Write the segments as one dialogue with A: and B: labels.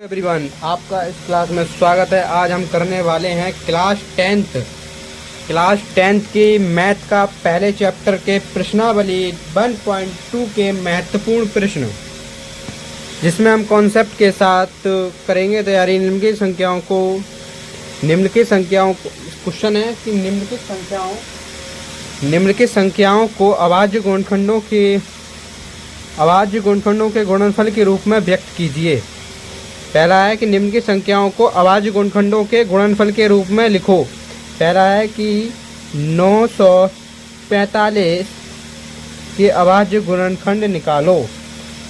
A: Everyone, आपका इस class में स्वागत है। आज हम करने वाले हैं क्लास टेंथ की मैथ का पहले चैप्टर के प्रश्नावली 1.2 के महत्वपूर्ण प्रश्न, जिसमें हम कॉन्सेप्ट के साथ करेंगे तैयारी। निम्नलिखित संख्याओं को क्वेश्चन है कि निम्नलिखित संख्याओं को अभाज्य गुणनखंडों के गुणनफल के रूप में व्यक्त कीजिए। पहला है कि निम्नलिखित संख्याओं को अभाज्य गुणनखंडों के गुणनफल के रूप में लिखो। पहला है कि 945 के अभाज्य गुणनखंड निकालो।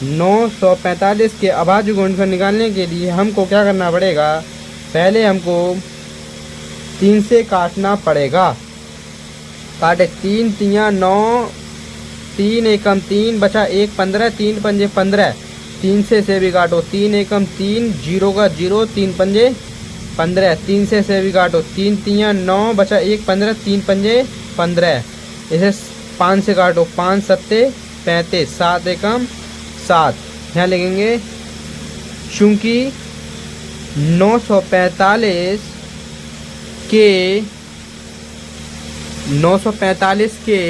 A: 945 के अभाज्य गुणनखंड निकालने के लिए हमको क्या करना पड़ेगा? पहले हमको 3 से काटना पड़ेगा। काटे 3 तियाँ 9, 3 एकम 3 बचा 1 15, 3 पंजे 15। 3 से भी काटो, 3 एकम 3, 0 का 0, 3 पंजे 15। 3 से भी काटो, 3 तियाँ 9 बचा 1 15, 3 पंजे 15। इसे 5 से काटो, 5 सत्ते 35, 7 एकम 7। यहाँ लिखेंगे चूंकि 945 के 945 के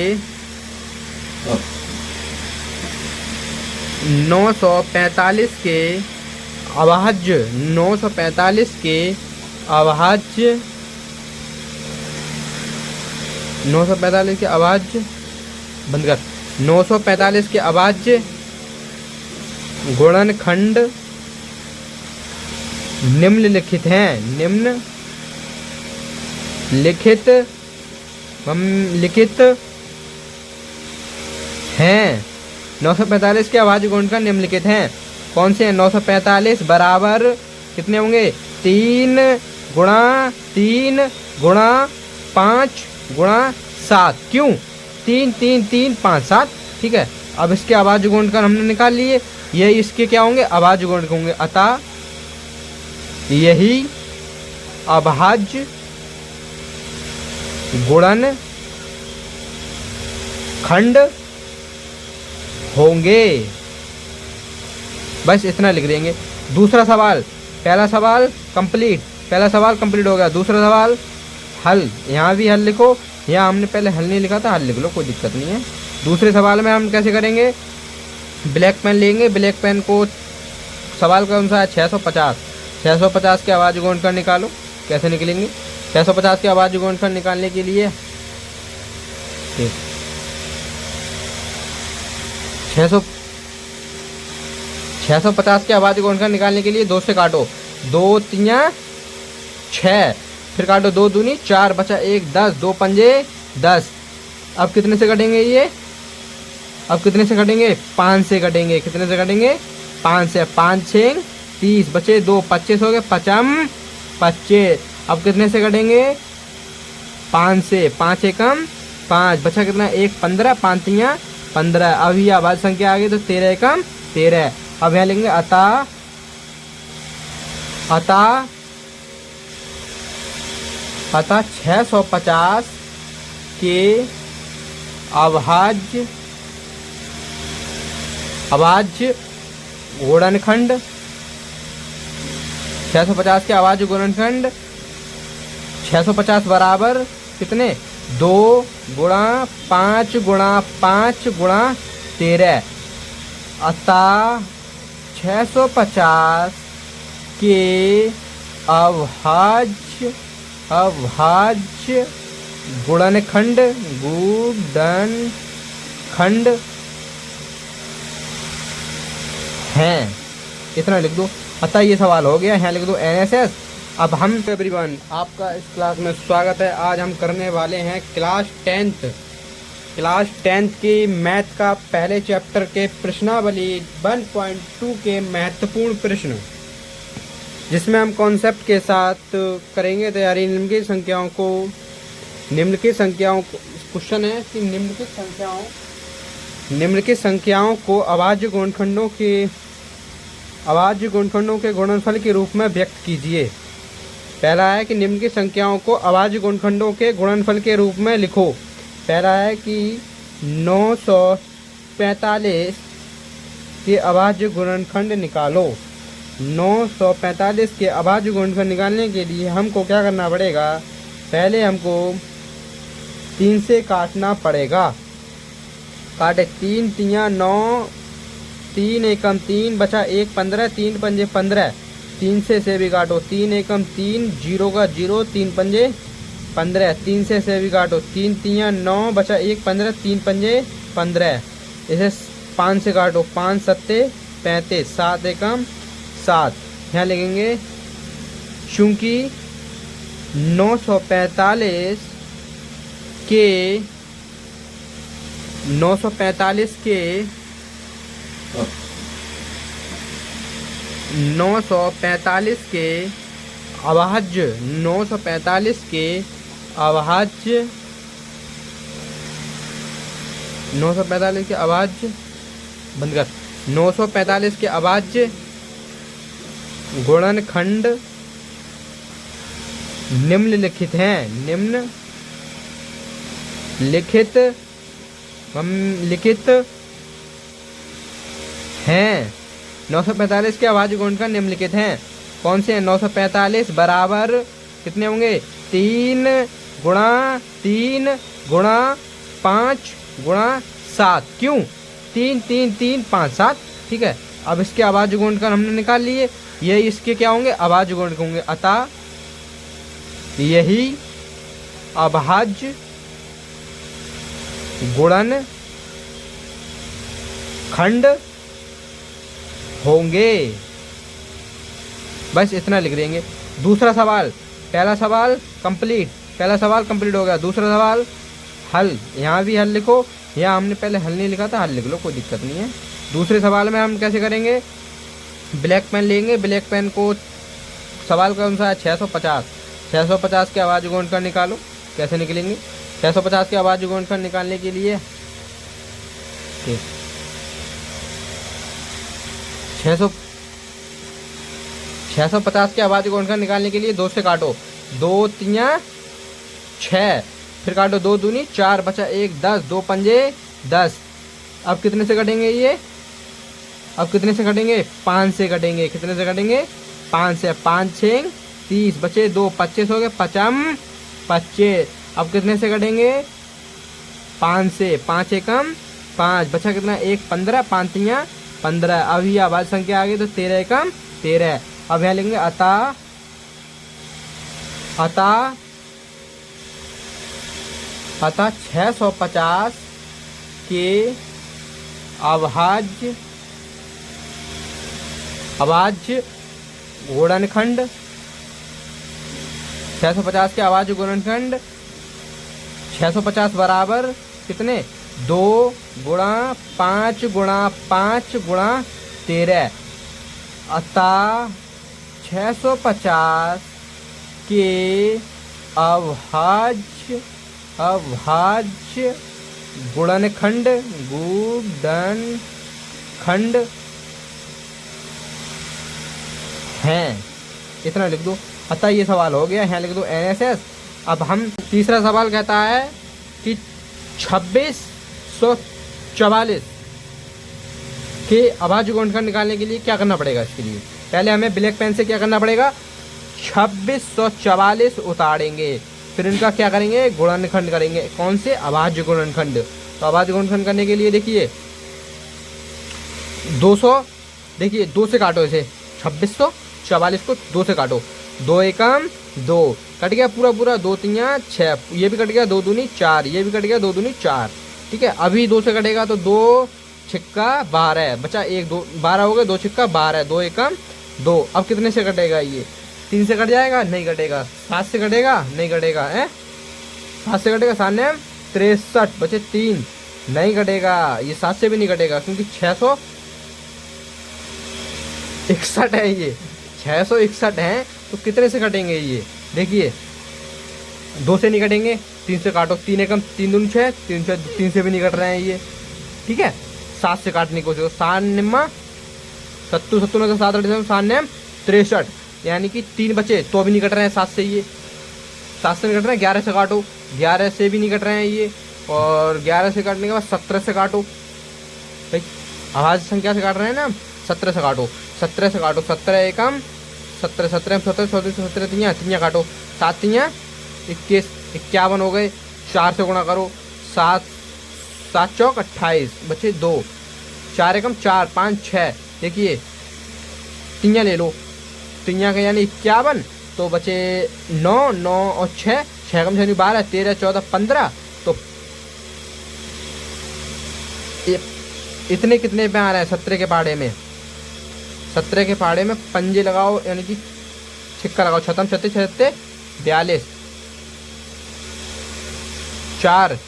A: अभाज्य 945 के अभाज्य 945 के अभाज्य बंद कर 945 के अभाज्य गुणनखंड निम्नलिखित हैं। 945 के अभाज्य गुणनखंड निम्नलिखित हैं। कौन से हैं? 945 बराबर कितने होंगे? 3 गुणा 3 गुणा 5 गुणा 7। क्यों? 3 3 3 5 7। ठीक है। अब इसके अभाज्य गुणनखंड हमने निकाल लिए। ये इसके क्या होंगे? अभाज्य गुणनखंड होंगे। अतः यही अभाज्य गुणनखंड होंगे। बस इतना लिख देंगे। दूसरा सवाल, पहला सवाल कंप्लीट हो गया। दूसरा सवाल हल। यहाँ भी हल लिखो। यहाँ हमने पहले हल नहीं लिखा था, हल लिख लो, कोई दिक्कत नहीं है। दूसरे सवाल में हम कैसे करेंगे? ब्लैक पेन लेंगे। ब्लैक पेन को सवाल का अनुसार 650 के अभाज्य गुणनखंड निकालो। कैसे निकलेंगे? 650 के अभाज्य गुणनखंड निकालने के लिए 650 के अभाज्य गुणनखंड निकालने के लिए 2 से काटो, 2 तियाँ 6, फिर काटो 2 दूनी 4 बचा 1 10, 2 पंजे 10। अब कितने से कटेंगे ये? अब कितने से कटेंगे? 5 से कटेंगे। कितने से कटेंगे? 5 से। 5 6 30 बचे 2 25 हो गए 55 25। अब कितने से कटेंगे? 5 से। 5 एकम 5 बचा कितना? 1 15, 5 तियाँ 15। अब ये अभाज्य संख्या आ गई तो 13 एकम 13। अब यहाँ लिखेंगे अतः 650 के अभाज्य गुणनखंड 650 के अभाज्य गुणनखंड 650 बराबर कितने? 2 गुणा 5 गुणा 5 गुणा 13। अतः 650 के अभाज्य गुणनखंड हैं। इतना लिख दो। अतः ये सवाल हो गया। यहाँ लिख दो NSS। अब हम एवरीवन, आपका इस क्लास में स्वागत है। आज हम करने वाले हैं क्लास टेंथ की मैथ का पहले चैप्टर के प्रश्नावली 1.2 के महत्वपूर्ण प्रश्न, जिसमें हम कॉन्सेप्ट के साथ करेंगे तैयारी। निम्नलिखित संख्याओं क्वेश्चन है कि निम्नलिखित संख्याओं को अभाज्य गुणनखंडों के गुणनफल के रूप में व्यक्त कीजिए। पहला है कि निम्नलिखित संख्याओं को अभाज्य गुणनखंडों के गुणनफल के रूप में लिखो। पहला है कि 945 के अभाज्य गुणनखंड निकालो। 945 के अभाज्य गुणनखंड निकालने के लिए हमको क्या करना पड़ेगा, पहले हमको 3 से काटना पड़ेगा। काटे 3 तियाँ 9, 3 एकम 3 बचा 1 15, 3 पंजे 15, 3 से भी काटो 3 एकम 3, 0 का 0, 3 पंजे 15, 3 से भी काटो 3 तियाँ 9 बचा 1 15, 3 पंजे 15, इसे 5 से काटो 5 सत्ते 35, 7 एकम 7। यहाँ लिखेंगे चूंकि 945 के 945 के अभाज्य 945 के अभाज्य 945 के अभाज्य बंद कर 945 के अभाज्य गुणनखंड निम्नलिखित हैं। निम्नलिखित हैं। 945 के अभाज्य गुणनखंड निम्नलिखित हैं। कौन से हैं? 945 बराबर कितने होंगे? 3 गुणा 3 गुणा 5 गुणा 7। क्यों? 3 3 3 5 7। ठीक है, अब इसके अभाज्य गुणनखंड हमने निकाल लिए, ये इसके क्या होंगे? अभाज्य गुणनखंड होंगे। अतः यही अभाज्य गुणनखंड होंगे। बस इतना लिख देंगे। दूसरा सवाल, पहला सवाल कंप्लीट हो गया। दूसरा सवाल हल, यहाँ भी हल लिखो। यहाँ हमने पहले हल नहीं लिखा था, हल लिख लो, कोई दिक्कत नहीं है। दूसरे सवाल में हम कैसे करेंगे? ब्लैक पेन लेंगे, ब्लैक पेन को सवाल का अनुसार 650 के अभाज्य गुणनखंड निकालो। कैसे निकलेंगे? 650 के अभाज्य गुणनखंड निकालने के लिए 650 के अभाज्य गुणनखंड निकालने के लिए 2 से काटो, 2 तियाँ 6, फिर काटो 2 दूनी 4 बचा 1 10, 2 पंजे 10। अब कितने से कटेंगे ये? अब कितने से कटेंगे? 5 से कटेंगे। कितने से कटेंगे? 5 से। 5 6 30 बचे 2 25 हो गए 25। अब कितने से कटेंगे? 5 से। 5 एकम 5 बचा कितना? 1 15, 5 तियाँ 15। अब ये अभाज्य संख्या आ गई तो 13 एकम 13। अब यहाँ लिखेंगे अतः 650 के अभाज्य गुणनखंड 650 के अभाज्य गुणनखंड 650 बराबर कितने? 2 गुणा 5 गुणा 5 गुणा 13। अतः 650 के अभाज्य गुणनखंड हैं। इतना लिख दो। अतः ये सवाल हो गया। यहाँ लिख दो NSS। अब हम तीसरा सवाल कहता है कि 2644 के अभाज्य गुणनखंड निकालने के लिए क्या करना पड़ेगा? इसके लिए पहले हमें ब्लैक पेन से क्या करना पड़ेगा? 2644 उतारेंगे, फिर इनका क्या करेंगे? गुणनखंड करेंगे। कौन से? अभाज्य गुणनखंड। तो अभाज्य गुणनखंड करने के लिए देखिए 200, देखिए 2 से काटो इसे। 2644 को 2 से काटो, 2 एकम 2 कट गया पूरा 2 तियाँ 6, ये भी कट गया 2 दूनी 4, ये भी कट गया 2 दूनी 4। ठीक है, अभी 2 से कटेगा तो 2 छिक्का 12 बचा 1 2 12 हो गए, 2 छिक्का 12, 2 एकम 2। अब कितने से कटेगा? ये 3 से कट जाएगा? नहीं कटेगा। 7 से कटेगा? नहीं कटेगा। 7 से कटेगा? 7 ने 63 बचे 3, नहीं कटेगा। ये 7 से भी नहीं कटेगा क्योंकि 661 है। ये 661 है तो कितने से कटेंगे? ये देखिए 2 से नहीं कटेंगे, 3 से काटो। 3 एकम 3 दूनी 6, 3 से भी नहीं कट रहे हैं ये। ठीक है, 7 से काटने की कोशिश करो। 7 निम्मा 70 70 में 7 7 ने 63, यानी कि 3 बचे तो भी नहीं कट रहे हैं 7 से। ये 7 से नहीं कट रहे हैं। 11 से काटो, 11 से भी नहीं कट रहे हैं ये। और 11 से काटने के बाद 17 से काटो। भाई अभाज्य संख्या से काट रहे हैं ना, 17 से काटो। 17 से काटो, 17 एकम 17, 17 17 14 17 तियाँ तियाँ काटो, 7 तियाँ 21 51 हो गए। 4 से गुणा करो, 7 7 चौक 28 बचे 2, 4 एकम 4 5 6। देखिए तियाँ ले लो, तियाँ का यानी 51, तो बचे 9 9 और 6 6 कम 6 12 13 14 15। तो इतने कितने पे आ रहे हैं 17 के पाड़े में? 17 के पाड़े में पंजे लगाओ यानी कि छिक्का लगाओ, 6 36 36 42, 4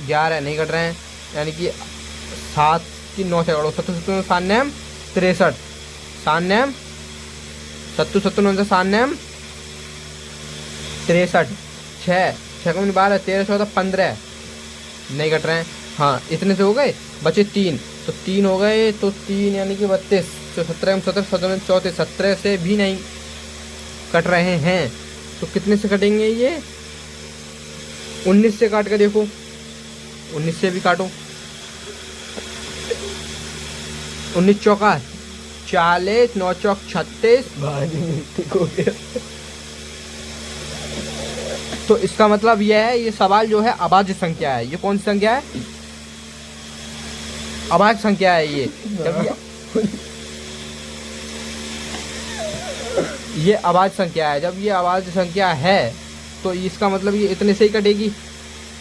A: 11 नहीं कट रहे हैं, यानी कि 7 की 9 से कटो, 7 7 7 नैम 63 7 नैम 7 7 9 से 7 नैम 63, 6 6 कम 12 13 14 15 नहीं कट रहे हैं। हाँ इतने से हो गए, बचे 3, तो 3 हो गए, तो 3 यानी कि 32, तो 17 17 17 34, 17 से भी नहीं कट रहे हैं, तो कितने से कटेंगे ये? 19 से काट कर देखो, 19 से भी काटो, 19 चौका 40 9 चौक 36 हो गया। तो इसका मतलब यह है, ये सवाल जो है अभाज्य संख्या है। ये कौन सी संख्या है? अभाज्य संख्या है ये। ये अभाज्य संख्या है। जब ये अभाज्य संख्या है तो इसका मतलब ये इतने से ही कटेगी,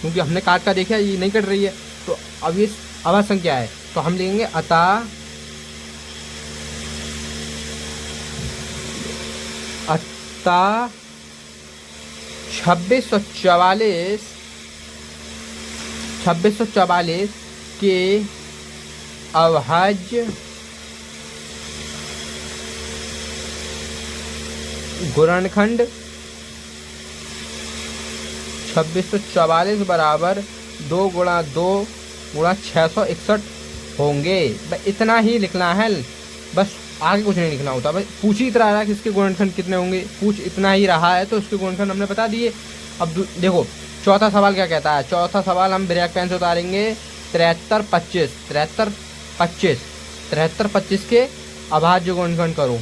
A: क्योंकि हमने काट का देखा ये नहीं कट रही है। तो अब ये अभाज्य संख्या है, तो हम लिखेंगे अतः 2644 के अभाज्य गुणनखंड 2644 बराबर 2 गुणा 2 गुणा 661 होंगे। बस इतना ही लिखना है, बस आगे कुछ नहीं लिखना होता। बस पूछ ही इतना रहा है कि इसके गुणनखंड कितने होंगे, पूछ इतना ही रहा है तो उसके गुणनखंड हमने बता दिए। अब देखो चौथा सवाल क्या कहता है। चौथा सवाल हम ब्रैक पेन से उतारेंगे। 73 25 73 25 73 25 के अभाज्य गुणनखंड करो,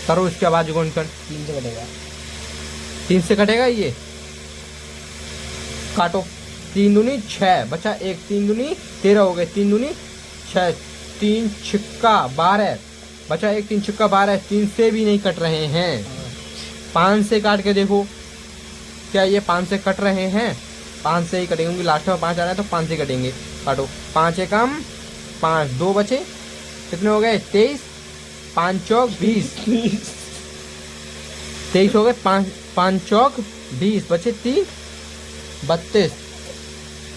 A: करो इसके अभाज्य गुणनखंड।
B: 3 से कटेगा,
A: 3 से कटेगा ये, काटो। 3 दूनी 6 बचा 1, 3 दूनी 13 हो गए, 3 दूनी 6, 3 छिक्का 12 बचा 1, 3 छिक्का 12, 3 से भी नहीं कट रहे हैं। 5 से काट के देखो, क्या ये 5 से कट रहे हैं? 5 से ही कटेंगे, लास्ट में 5 आ रहा है तो 5 से कटेंगे। काटो, 5 एकम 5, 2 बचे, कितने हो गए? 23, 5 चौक 20, 23 हो गए, 5 चौक 20 बचे 3, 32,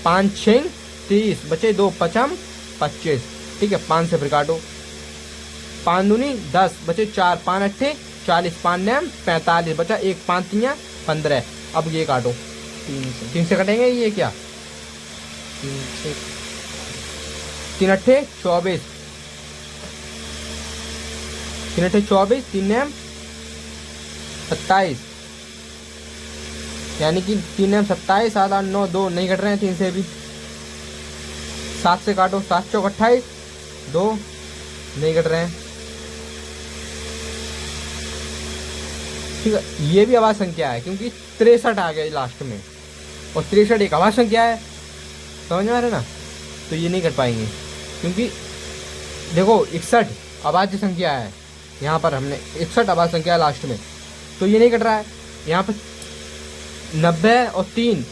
A: 5 6 30 बचे 2, 5 25। ठीक है, 5 से फिर काटो। 5 दूनी 10 बचे 4, 5 अट्ठे 40, 5 नैम 45 बचा 1, 5 तियाँ 15। अब ये काटो, 3 से कटेंगे ये क्या? 3 अट्ठे 24, 3 अट्ठे 24, 3 नैम 27, यानी कि 3 नैम 27, 7 8 9 2 नहीं कट रहे हैं 3 से भी। 7 से काटो, 7 चौक 28, 2 नहीं कट रहे हैं। ठीक है, ये भी अभाज्य संख्या है क्योंकि 63 आ गया लास्ट में, और 63 एक अभाज्य संख्या है, समझ में आ रहा है ना? तो ये नहीं कर पाएंगे क्योंकि देखो 61 अभाज्य संख्या है, यहाँ पर हमने 61 अभाज्य संख्या है लास्ट में, तो ये नहीं कट रहा है। यहाँ पर 90 और 3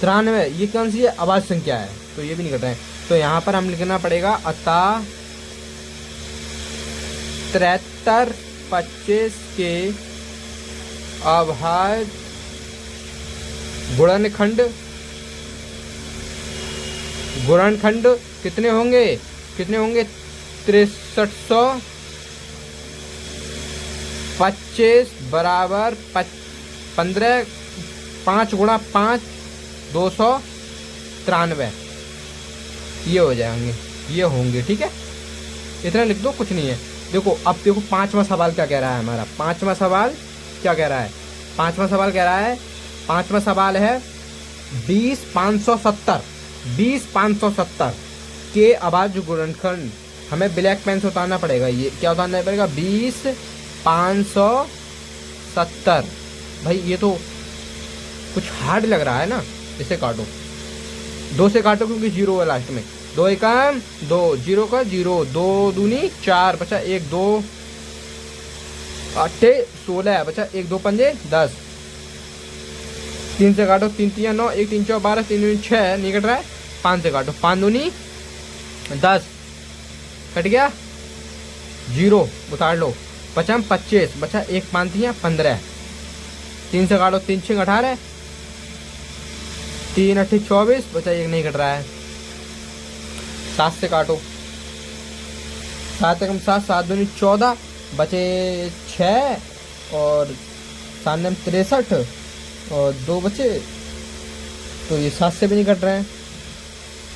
A: 93, ये कौन सी है? अभाज्य संख्या है, तो ये भी नहीं कट रहे हैं। तो यहाँ पर हम लिखना पड़ेगा अतः 73 25 के अभाज्य गुणनखंड कितने होंगे? 6325 बराबर 15, 5 गुणा 5 293 ये हो जाएंगे, ये होंगे। ठीक है, इतना लिख दो, कुछ नहीं है। देखो अब देखो पांचवा सवाल क्या कह रहा है हमारा। पांचवा सवाल क्या कह रहा है? पांचवा सवाल कह रहा है, पांचवा सवाल है 20 570 के अभाज्य गुणनखंड हमें ब्लैक पेन से उतारना पड़ेगा। ये क्या उतारना पड़ेगा? 20 570। भाई ये तो कुछ हार्ड लग रहा है ना। इसे काटो, 2 से काटो क्योंकि 0 है लास्ट में। 2 एकम 2, 0 का 0, 2 दूनी 4, बचा 1 2 8 16, बचा 1 2 पंजे 10। 3 से काटो, 3 3 9, 1 3 4 12, 3 दूनी 6 नहीं कट रहा है। 5 से काटो, 5 दूनी 10, कट गया 0, उतार लो। बचा 25, बचा 1 5 3 15। 3 से काटो, 3 6 18, 3 8 24, बचा 1 नहीं कट रहा है। 7 से काटो, 7 एकम 7, 7 दूनी 14, बचे 6 और 7 9 63 और 2 बचे, तो ये 7 से भी नहीं कट रहे हैं।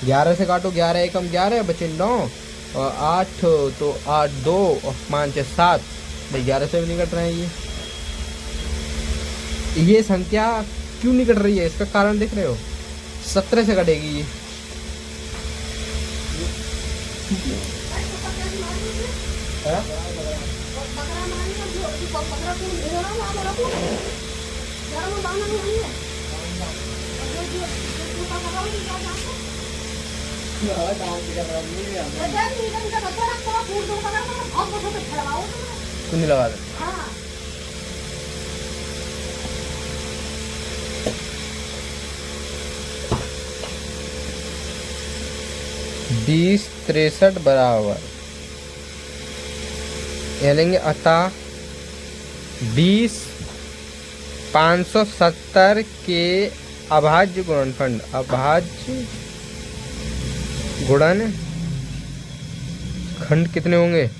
A: 11 से काटो, 11 एकम 11, बचे 9 और 8, तो 8 2 और 5 7, भाई 11 से भी नहीं कट रहे हैं। ये संख्या क्यों नहीं कट रही है? इसका कारण देख रहे हो? 17 से कटेगी ये। कुंडी लगा दे। 20 63 बराबर ये लेंगे। अतः 20 570 के अभाज्य गुणनखंड, अभाज्य गुणनखंड कितने होंगे?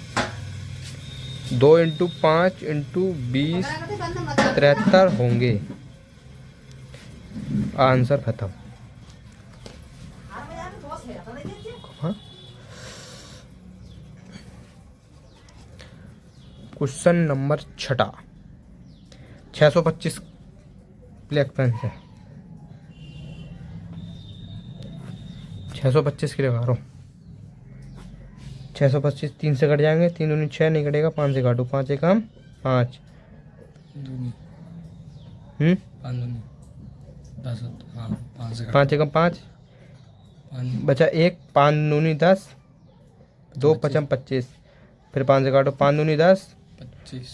A: 2 × 5 × 20 73 होंगे। आंसर खत्म। क्वेश्चन नंबर 6, 625 ब्लैक पेन से 625 के लिए मारो। 625 3 से कट जाएंगे, 3 दूनी 6 नहीं कटेगा। 5 से काटो, 5 एकम 5 5 एकम 5, बचा 1, 5 दूनी 10, 2 5 25, फिर 5 से काटो, 5 दूनी 10,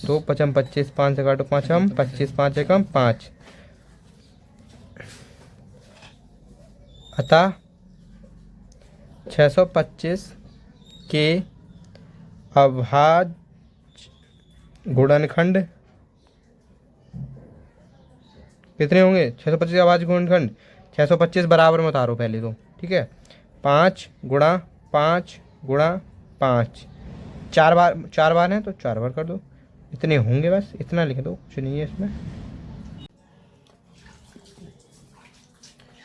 A: 2 5 25, 5 से काटो, 5 25, 5 एकम 5। अतः 625 के अभाज्य गुणनखंड कितने होंगे? 625 का अभाज्य गुणनखंड 625 बराबर में उतारो पहले तो, ठीक है। 5 × 5 × 5, 4 बार है तो 4 बार कर दो। इतने होंगे, बस इतना लिख दो, कुछ नहीं है इसमें।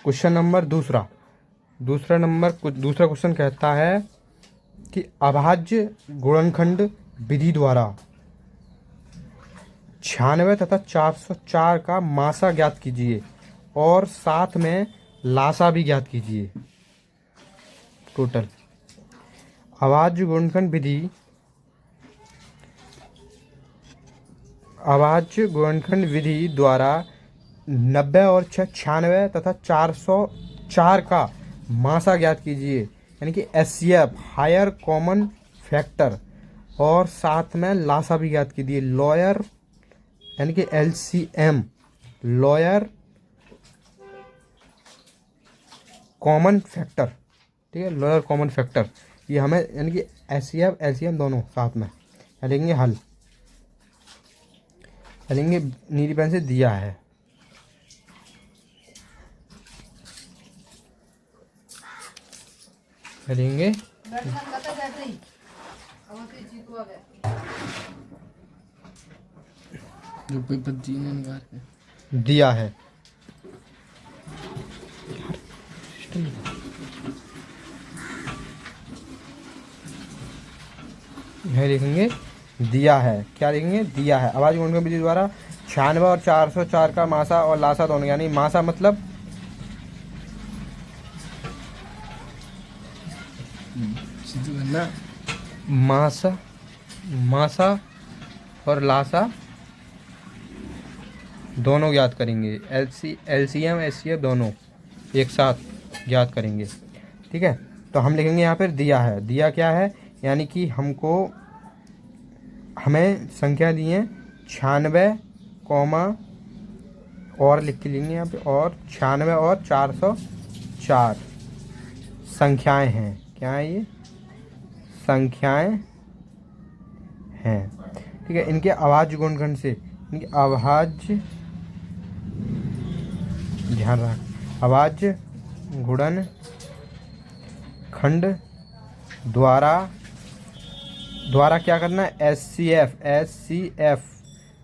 A: क्वेश्चन नंबर दूसरा क्वेश्चन कहता है कि अभाज्य गुणनखंड विधि द्वारा 96 तथा 404 का मासा ज्ञात कीजिए और साथ में लासा भी ज्ञात कीजिए। टोटल अभाज्य गुणनखंड विधि द्वारा 90 और 96 तथा 404 का मासा ज्ञात कीजिए, यानी कि HCF हायर कॉमन फैक्टर, और साथ में लासा भी ज्ञात कीजिए। लॉयर यानी कि LCM लॉयर कॉमन फैक्टर, ठीक है, लॉयर कॉमन फैक्टर। ये हमें यानी कि HCF LCM दोनों साथ में लेंगे। हल लेंगे, नीली पेन से दिया है। करेंगे दिया है। यह लिखेंगे दिया है। क्या लिखेंगे? दिया है। अभाज्य गुणनखंड विधि द्वारा 96 और 404 का मासा और लासा दोनों, यानी मासा मतलब मासा, मासा और लासा दोनों ज्ञात करेंगे। LCM HCF दोनों एक साथ ज्ञात करेंगे। ठीक है, तो हम लिखेंगे यहाँ पर दिया है। दिया क्या है, यानी कि हमें संख्या दी है 96 कौमा और लिख के लेंगे यहाँ पे, और 96 और 404 संख्याएं हैं। क्या है ये, संख्याएं हैं। ठीक है, इनके अभाज्य गुणनखंड से, इनके अभाज्य, ध्यान रख, अभाज्य गुणन खंड द्वारा क्या करना है, SCF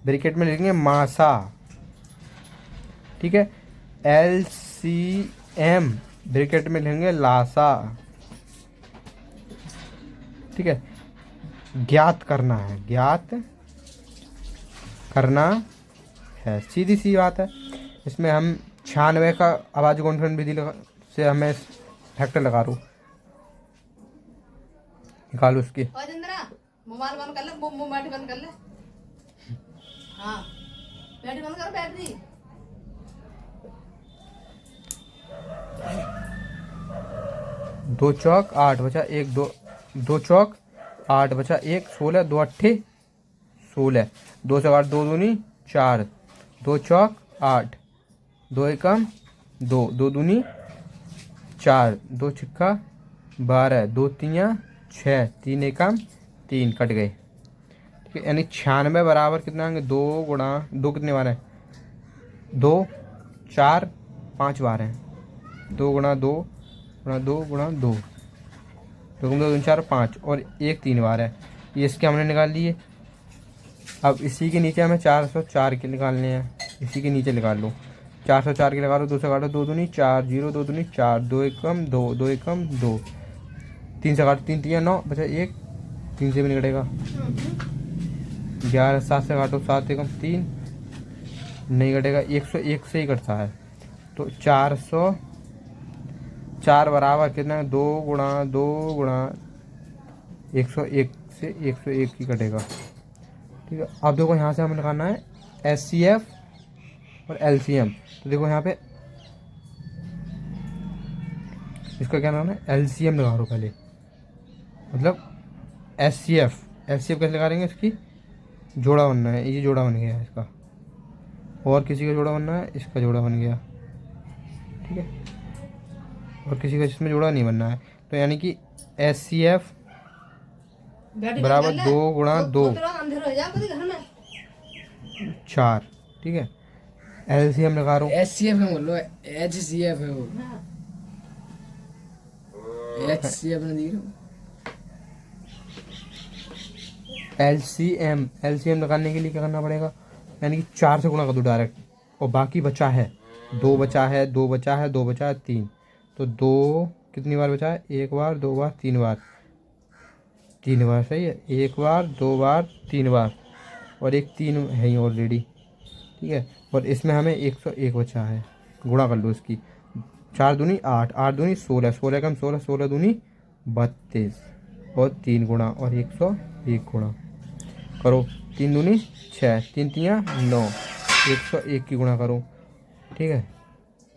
A: ब्रैकेट में लिखेंगे मासा। ठीक है, LCM ब्रैकेट में लिखेंगे लासा। ठीक है, ज्ञात करना है, ज्ञात करना है, सीधी सी बात है। इसमें हम 96 का अभाज्य गुणनखंड विधि से हमें फैक्टर लगा रू, निकालो उसकी।
B: मोबाइल बंद कर ले, बैटरी बंद कर ले। हाँ, बैटरी बंद करो, बैटरी।
A: दो चौक 8 बचा 1, दो चौक 8 बचा 1, 16, 2 अट्ठे 16, 2 से 8, 2 दूनी 4, 2 चौक 8, 2 एकम 2, 2 दूनी 4, 2 छिक्का 12, 2 तियाँ 6, 3 एकम 3, कट गए। ठीक है, यानी 96 बराबर कितना आएंगे, 2 गुणा 2 कितने बार है, 2 4 5 बार है, 2 गुणा 2 गुणा 2 गुणा 2, 2 2 4 5, और 1 3 बार है। ये इसके हमने निकाल लिए। अब इसी के नीचे हमें 404 के निकालने हैं, इसी के नीचे निकाल लो। 404 के लगा लो, 2 से काटो 2 दूनी 4, 0 2 दूनी 4, 2 एकम 2, 2 एकम 2, 3 से काटो 3 3 9 बचा 1, 3 से भी नहीं कटेगा। 11 7 से काटो 7 एकम 3, नहीं कटेगा। 101 से ही कटता है, तो 404 बराबर कितना है, 2 गुणा 101 से 101 ही कटेगा। ठीक है, अब देखो यहाँ से हमें निकालना है SCF और LCM। तो देखो यहाँ पे इसका क्या नाम है, LCM लगा लो पहले, मतलब SCF कैसे लगा देंगे, इसकी जोड़ा बनना है, ये जोड़ा बन गया है इसका, और किसी का जोड़ा बनना है, इसका जोड़ा बन गया। ठीक है, और किसी का इसमें जोड़ा नहीं बनना है, तो यानी कि SCF बराबर 2 गुणा 2 4। ठीक है, LCM लगा रहा हूँ,
C: SCF में बोलो, HCF है वो, HCF ने दिख रहा।
A: LCM लगाने के लिए क्या करना पड़ेगा, यानी कि 4 से गुणा कर दो डायरेक्ट, और बाकी बचा है 2 बचा है 2 बचा है 2 बचा है 3, तो 2 कितनी बार बचा है, 1 बार 2 बार 3 बार, 3 बार सही है, 1 बार 2 बार 3 बार, और एक 3 है ही ऑलरेडी। ठीक है, और इसमें हमें 101 बचा है, गुणा कर लो इसकी, 4 दूनी 8, 8 दूनी 16, 16 कम 16, 16 दूनी 32, और 3 गुणा और 101 गुणा करो, 3 दूनी 6, 3 3 9, 101 की गुणा करो। ठीक है,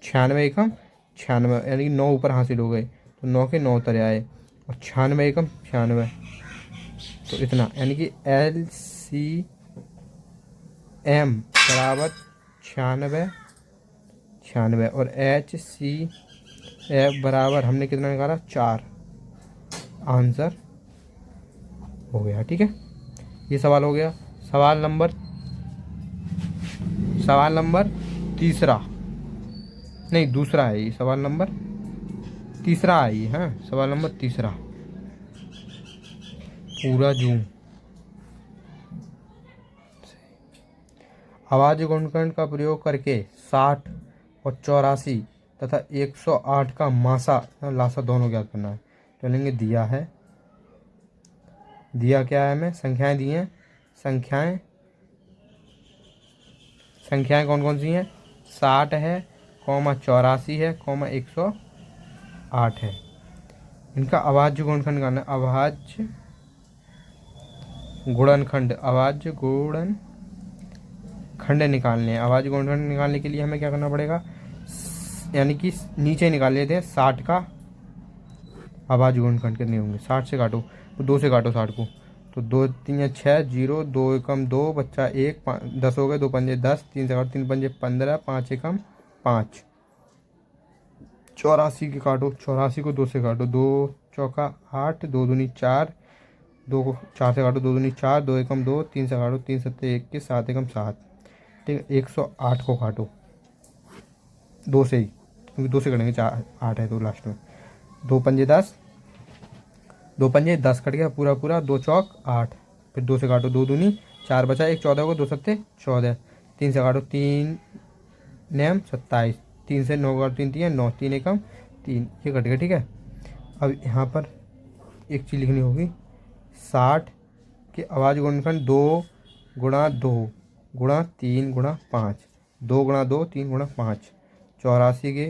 A: 96 एकम 96, यानी कि 9 ऊपर हासिल हो गए, तो 9 के 9 उतर आए, और 96 एकम 96, तो इतना, यानी कि LCM बराबर 96 और HCF बराबर हमने कितना निकाला, 4। आंसर हो गया। ठीक है, ये सवाल हो गया। सवाल नंबर तीसरा, नहीं दूसरा है ये, सवाल नंबर तीसरा है ये। हाँ, सवाल नंबर तीसरा, पूरा जूम। अभाज्य गुणनखंड का प्रयोग करके 60 और 84 तथा 108 का मासा लासा दोनों ज्ञात करना है। तो लेंगे दिया है, दिया क्या है हमें, संख्याएं दी हैं, संख्याएं कौन कौन सी हैं, 60 है, 84 है, 108 है। इनका अभाज्य गुणनखंड करना है, अभाज्य गुणनखंड अभाज्य गुणनखंड निकालने हैं। अभाज्य गुणनखंड निकालने के लिए हमें क्या करना पड़ेगा, यानी कि नीचे निकाल लेते हैं 60 का अभाज्य गुणनखंड कितने होंगे, 60 से काटो तो 2 से काटो 60 को, तो 2 3 6 0, 2 एकम 2 बच्चा 1 10 हो गए, 2 पंजे 10, 3 से काटो 3 पंजे 15, 5 एकम 5, 84 के काटो, 84 को 2 से काटो, 2 चौका 8, 2 दूनी 4, 2 को 4 से काटो, 2 दूनी 4, 2 एकम 2, 3 से काटो 3 सत्ते 21, 7 एकम 7, ठीक है। 108 को काटो 2 से ही, क्योंकि 2 से कटेंगे, 4 8 है तो लास्ट में, 2 पंजे 10, 2 पंजे 10 कट गया पूरा पूरा, 2 चौक 8, फिर 2 से काटो, 2 दूनी 4 बचा 1, 14 को 2 सत्ते 14, 3 से काटो 3 नैम 27, 3 से 9 काटो 3 3 9, 3 एकम 3, ये कट गया, ठीक है। अब यहाँ पर एक चीज़ लिखनी होगी, 60 के अभाज्य गुणनखंड 2 गुणा 2 गुणा 3 गुणा 5, 2 गुणा 2 3 गुणा 5, 84 के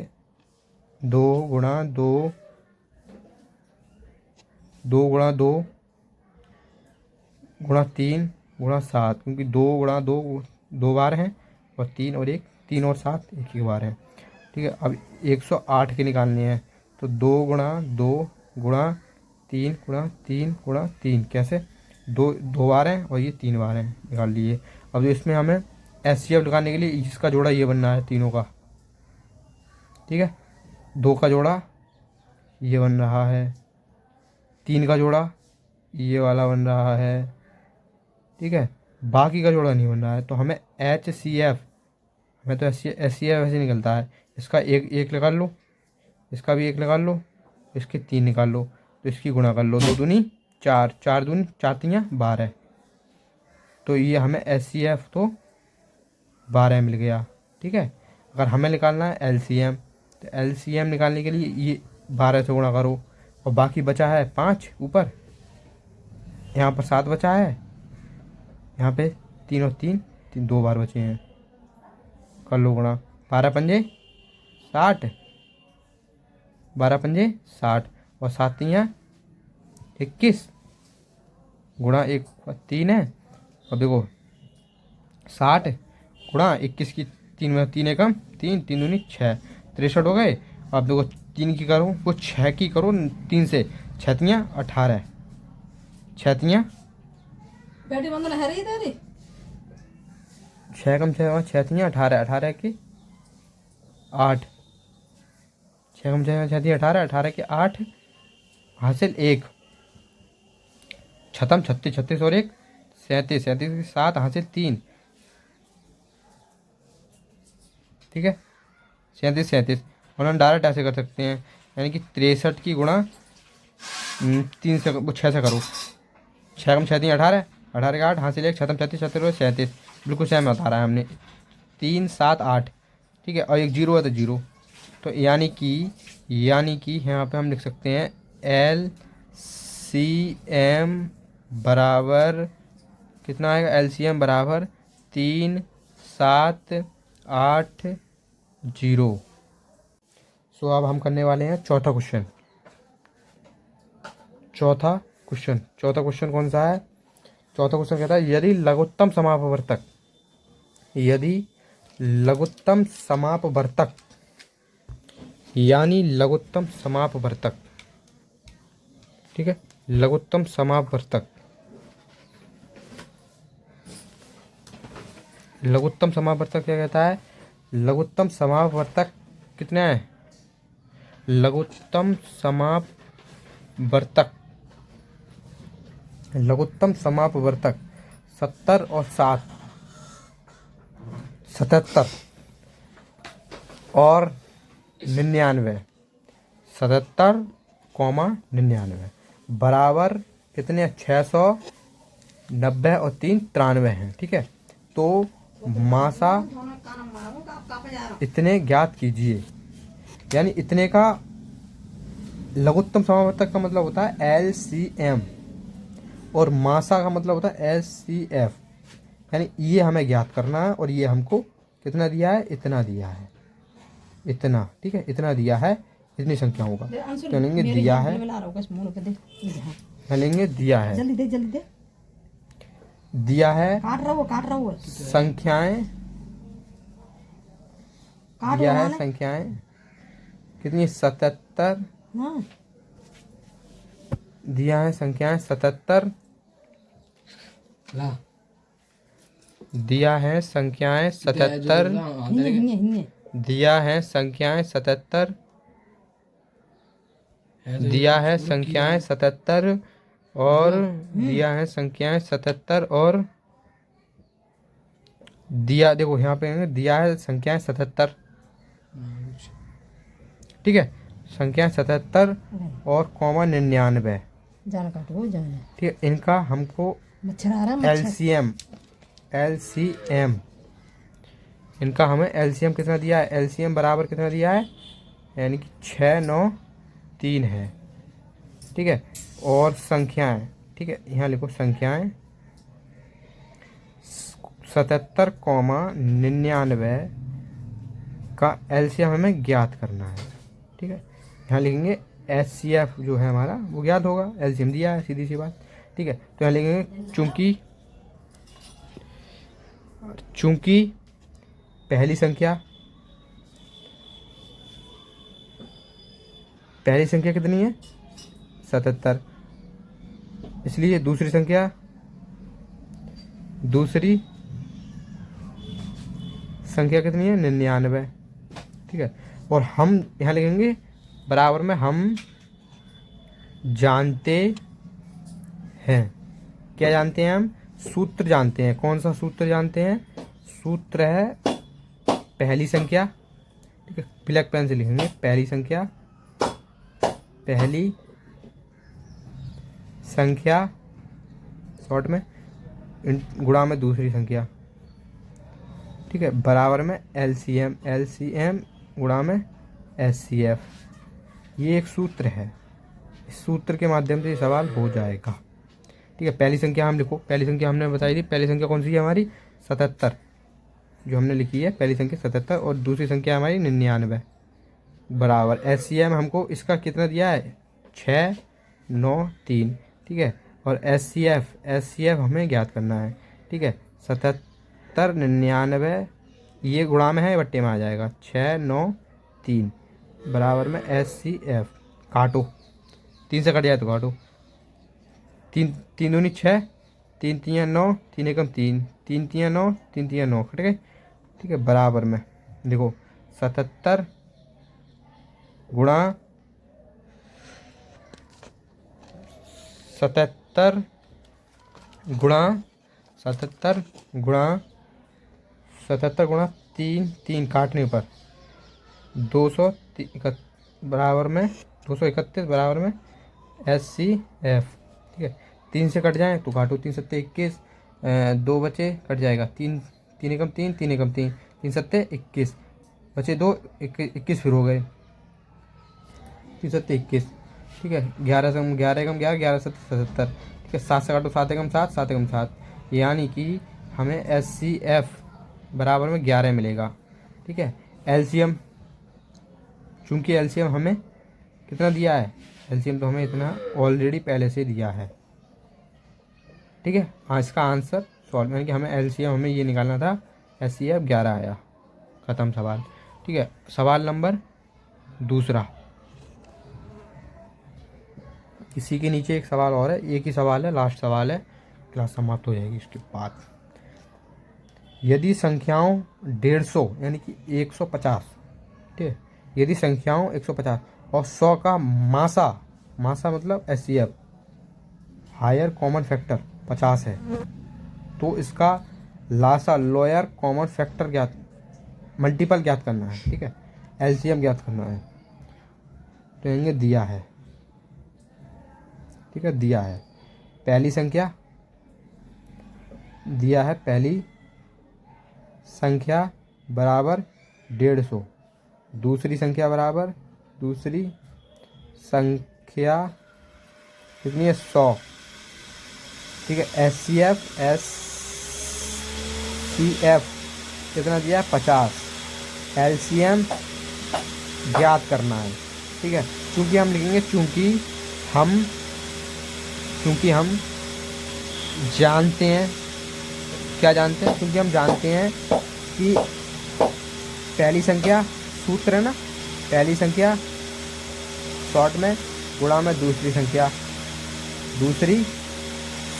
A: 2 गुणा 2 2 गुणा 2 गुणा 3 गुणा 7, क्योंकि 2 गुणा 2 2 बार हैं और 3 और 1 3 और 7 एक ही बार है, ठीक है। अब 108 के निकालने हैं, तो 2 गुणा 2 गुणा 3 गुणा 3 गुणा 3, कैसे, 2 बार हैं और ये 3 बार हैं, निकाल लिए। अब जो इसमें हमें HCF निकालने के लिए इसका जोड़ा ये बनना है तीनों का, ठीक है। 2 का जोड़ा ये बन रहा है, 3 का जोड़ा ये वाला बन रहा है, ठीक है। बाकी का जोड़ा नहीं बन रहा है, तो हमें HCF, हमें तो HCF ऐसे निकलता है, इसका एक निकाल लो, इसका भी 1 निकाल लो, इसके 3 निकाल लो, तो इसकी गुणा कर लो, 2 दूनी 4, 4 दूनी 4 3 12, तो ये हमें HCF तो 12 मिल गया, ठीक है। अगर हमें निकालना है LCM, तो LCM निकालने के लिए ये 12 से गुणा करो, और बाकी बचा है 5 ऊपर, यहाँ पर 7 बचा है, यहाँ पे 3 और 3 2 बार बचे हैं, कर लो गुणा, 12 पंजे 60, 12 पंजे 60 और 7 3 21 गुणा 1 3 है, और देखो 60 गुणा 21 की 3 में 3 एकम 3 3 दूनी 6, 63 हो गए। अब देखो 3 की करो, वो 6 की करो 3 से, 6 3 18, 6 3
B: बेटी बंधन है रही तेरी,
A: 6 कम 6 6 3 18, 18 की 8, 6 कम 6 6 18, 18 के 8 हासिल 1, छतम 36 36 और 1 37, 37 के 7 हासिल 3, ठीक है। 37 37 और हम डायरेक्ट ऐसे कर सकते हैं, यानी कि 63 की गुणा 3 से 6 से करो, 6 कम 6 3 18, 18 के 8 हासिल 1, छतम 36 36 और 37, बिल्कुल सेम बता रहा है हमने, 3 7 8, ठीक है। और एक 0 है तो 0, तो यानी कि यहाँ पे हम लिख सकते हैं LCM बराबर कितना आएगा, LCM बराबर 3 7 8 0। सो अब हम करने वाले हैं चौथा क्वेश्चन। चौथा क्वेश्चन कौन सा है, चौथा क्वेश्चन कहता है यदि लघुत्तम समापवर्तक यानी लघुत्तम समापवर्तक, ठीक है, लघुत्तम समापवर्तक क्या कहता है, लघुत्तम समापवर्तक कितने हैं, लघुत्तम समापवर्तक 70 और 7 77 और 99, 77, 99 बराबर कितने, 690 और 3 93 हैं, ठीक है। तो मासा इतने ज्ञात कीजिए, यानी इतने का लघुत्तम समापवर्तक का मतलब होता है LCM और मासा का मतलब होता है LCF, यानी ये हमें ज्ञात करना है, और ये हमको कितना दिया है, इतना दिया है, इतना, ठीक है, इतना दिया है, इतनी संख्याओं का, तो लेंगे दिया है, लेंगे दिया है,
B: जल्दी दे
A: दिया है
B: काट रहा वो
A: संख्याएं,
B: काट
A: दिया
B: रहा
A: है संख्याएं कितनी 77,
B: हाँ
A: दिया है संख्याएं 77,
C: ला
A: दिया है संख्याएं 77,
B: हिन्ने
A: दिया है संख्याएं 77, दिया है संख्याएं 77 और दिया है संख्याएं 77 और दिया, देखो यहाँ पे दिया है संख्याएं 77, ठीक है, संख्याएं 77 और कॉमा 99,
B: जाना काटो जाना
A: ठीक है। इनका हमको
B: मच्छर आ रहा है
A: एलसीएम इनका हमें एलसीएम कितना दिया है, एलसीएम बराबर कितना दिया है, यानी कि 693 है, ठीक है। और संख्याएं, ठीक है, यहाँ लिखो संख्याएं 77, 99 का एलसीएम हमें ज्ञात करना है, ठीक है। यहाँ लिखेंगे एचसीएफ जो है हमारा वो ज्ञात होगा, एलसीएम दिया है, सीधी सी बात, ठीक है। तो यहाँ लिखेंगे चूंकि पहली संख्या कितनी है 77, इसलिए दूसरी संख्या कितनी है 99, ठीक है। और हम यहाँ लिखेंगे बराबर में हम जानते हैं, क्या जानते हैं, हम सूत्र जानते हैं। कौन सा सूत्र जानते हैं, सूत्र है पहली संख्या, ठीक है, ब्लैक पेन से लिखेंगे पहली संख्या शॉर्ट में गुणा में दूसरी संख्या, ठीक है, बराबर में एलसीएम गुणा में एचसीएफ। ये एक सूत्र है, इस सूत्र के माध्यम से ये सवाल हो जाएगा, ठीक है। पहली संख्या हम लिखो, पहली संख्या हमने बताई थी, पहली संख्या कौन सी है हमारी 77 जो हमने लिखी है, पहली संख्या 77 और दूसरी संख्या हमारी 99 बराबर एचसीएम हमको इसका कितना दिया है 693, ठीक है। और एचसीएफ हमें ज्ञात करना है, ठीक है। 77 99 ये गुणा में है, बट्टे में आ जाएगा 693 बराबर में एचसीएफ। काटो 3 से कट जाए तो काटो, 3 दूनी 6, 3 3 9, 3 एकम 3, 3 3 9, 3 3 9 कट गए, ठीक है। बराबर में देखो 77 गुणा 77 गुणा 3 काटने पर 200 बराबर में 231 बराबर में एचसीएफ, ठीक है। 3 से कट जाए तो काटो, 3 सत्ते 21, 2 बचे कट जाएगा, 3 3 एकम 3, 3 एकम 3, 3 सत्ते 21 बचे 2 21 फिर हो गए, 3 सत्ते 21, ठीक है। 11 एकम 11, 11 सत्ते 77, ठीक है। 7 से काटो 7 एकम 7, 7 एकम 7, यानी कि हमें एचसीएफ बराबर में 11 मिलेगा, ठीक है। एलसीएम, चूंकि एलसीएम हमें कितना दिया है, एलसीएम तो हमें इतना ऑलरेडी पहले से दिया है, ठीक है। हाँ, इसका आंसर सॉल्व, यानी कि हमें एलसीएम हमें ये निकालना था, एचसीएफ 11 आया, ख़त्म सवाल, ठीक है। सवाल नंबर दूसरा, इसी के नीचे एक सवाल और है, एक ही सवाल है, लास्ट सवाल है, क्लास समाप्त हो जाएगी इसके बाद। यदि संख्याओं 150 यानी कि 150, ठीक है, यदि संख्याओं 150 और 100 का मासा मतलब एचसीएफ हायर कॉमन फैक्टर 50 है, तो इसका लासा लोअर कॉमन फैक्टर मल्टीपल ज्ञात करना है, ठीक है, एलसीएम ज्ञात करना है। तो ये दिया है, ठीक है, दिया है पहली संख्या, दिया है पहली संख्या बराबर 150, दूसरी संख्या बराबर दूसरी संख्या कितनी है 100, ठीक है। एचसीएफ कितना दिया है 50, एलसीएम ज्ञात करना है, ठीक है। चूंकि हम लिखेंगे चूंकि हम जानते हैं क्या जानते हैं? क्योंकि हम जानते हैं कि पहली संख्या सूत्र है ना, पहली संख्या शॉर्ट में गुणा में दूसरी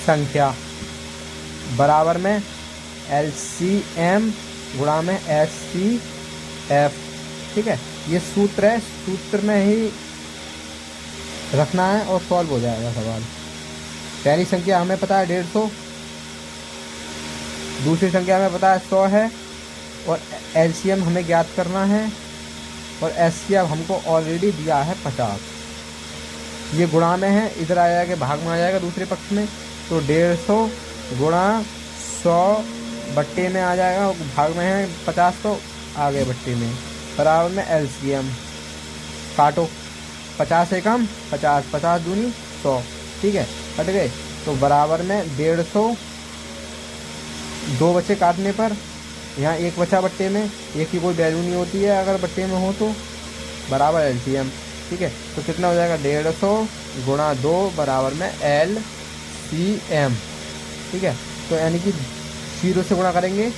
A: संख्या बराबर में LCM गुणा में SCF। ठीक है, ये सूत्र है, सूत्र में ही रखना है और सॉल्व हो जाएगा सवाल। पहली संख्या हमें पता है 150, दूसरी संख्या हमें पता है 100 है, और LCM हमें ज्ञात करना है, और SCF हमको ऑलरेडी दिया है 50। ये गुणा में है, इधर आ जाएगा भाग में आ जाएगा दूसरे पक्ष में, तो 150 गुणा 100 बट्टे में आ जाएगा, भाग में है 50 तो आ गए बट्टे में, बराबर में LCM। काटो, 50 से कम 50, 50 दूनी 100। ठीक है, कट गए, तो बराबर में 150, 2 बच्चे काटने पर यहाँ 1 बचा बट्टे में, एक की कोई वैल्यू नहीं होती है अगर बट्टे में हो तो, बराबर LCM। ठीक है, तो कितना हो जाएगा 150 गुणा 2 बराबर में LCM। ठीक है, तो यानी कि 0 से गुणा करेंगे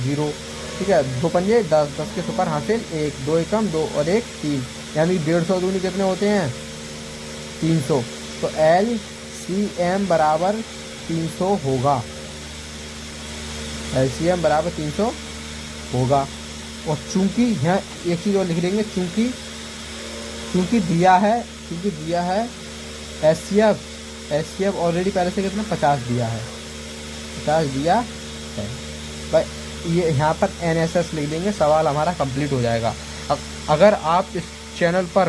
A: 0। ठीक है, 2 पंजे 10, 10 के सुपर हासिल 1, 2 एकम 2 और 1 3, यानी 150 दूनी कितने होते हैं 300, तो LCM बराबर 300 होगा, LCM बराबर 300 होगा। और चूंकि यहाँ एक चीज़ और लिख देंगे, चूंकि दिया है SCF ऑलरेडी पहले से कितना 50 दिया है, 50 दिया है भाई, ये यहाँ पर NSS लिख देंगे, सवाल हमारा कंप्लीट हो जाएगा। अगर आप इस चैनल पर